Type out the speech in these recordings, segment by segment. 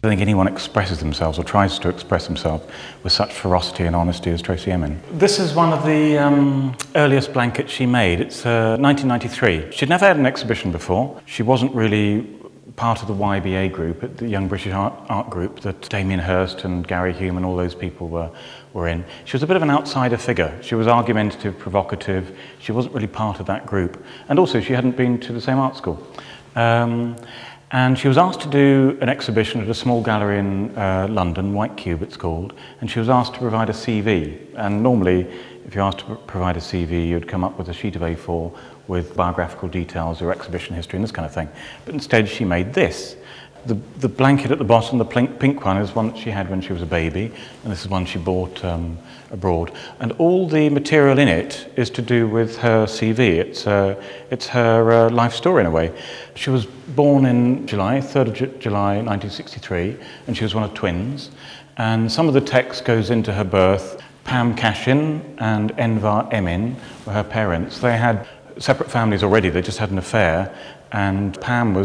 don't think anyone expresses themselves or tries to express himself with such ferocity and honesty as Tracey Emin. This is one of the earliest blankets she made. It's 1993. She'd never had an exhibition before. She wasn't really part of the YBA group, the Young British Art Group, that Damien Hirst and Gary Hume and all those people were in. She was a bit of an outsider figure. She was argumentative, provocative. She wasn't really part of that group. And also, she hadn't been to the same art school. And she was asked to do an exhibition at a small gallery in London, White Cube it's called, and she was asked to provide a CV. And normally, if you're asked to provide a CV, you'd come up with a sheet of A4 with biographical details or exhibition history and this kind of thing. But instead, she made this. The blanket at the bottom, the pink one, is one that she had when she was a baby, and this is one she bought abroad. And all the material in it is to do with her CV. It's her life story in a way. She was born in July, 3rd of July 1963, and she was one of twins. And some of the text goes into her birth. Pam Cashin and Enver Emin were her parents. They had separate families already, they just had an affair, and Pam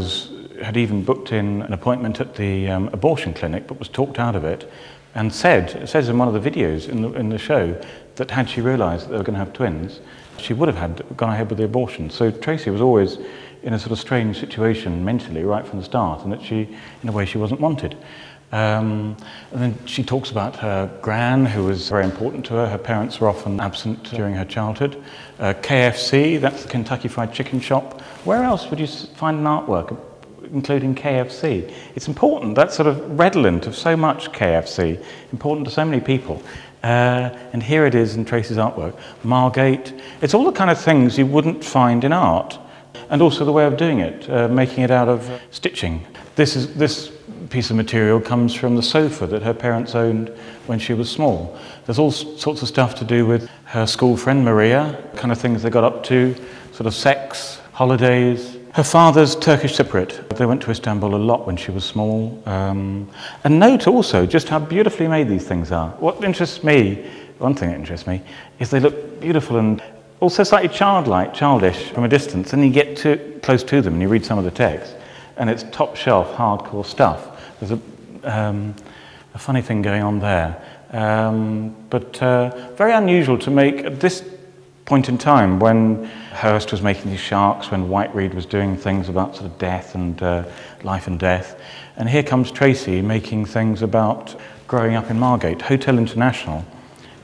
had even booked in an appointment at the abortion clinic, but was talked out of it, and it says in one of the videos in the show that had she realised that they were going to have twins, she would have gone ahead with the abortion. So Tracey was always in a sort of strange situation mentally right from the start, and that in a way, she wasn't wanted. And then she talks about her gran, who was very important to her. Her parents were often absent during her childhood. KFC, that's the Kentucky Fried Chicken shop. Where else would you find an artwork including KFC? It's important, that's sort of redolent of so much KFC, important to so many people. And here it is in Tracey's artwork. Margate, it's all the kind of things you wouldn't find in art. And also the way of doing it, making it out of stitching. This piece of material comes from the sofa that her parents owned when she was small. There's all sorts of stuff to do with her school friend Maria, kind of things they got up to, sort of sex, holidays. Her father's Turkish Cypriot. They went to Istanbul a lot when she was small. And note also just how beautifully made these things are. What interests me, one thing that interests me, is they look beautiful and also slightly childish from a distance. And you get close to them and you read some of the text, and it's top shelf, hardcore stuff. There's a funny thing going on there. But very unusual to make at this point in time when Hirst was making these sharks, when Whiteread was doing things about sort of death and life and death. And here comes Tracey making things about growing up in Margate. Hotel International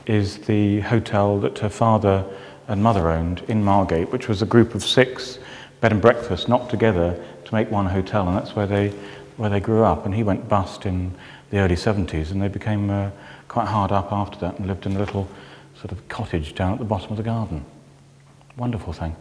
is the hotel that her father and mother owned in Margate, which was a group of 6 bed and breakfasts knocked together to make one hotel, and that's where they grew up. And he went bust in the early 70s, and they became quite hard up after that and lived in a little sort of cottage down at the bottom of the garden. Wonderful thing.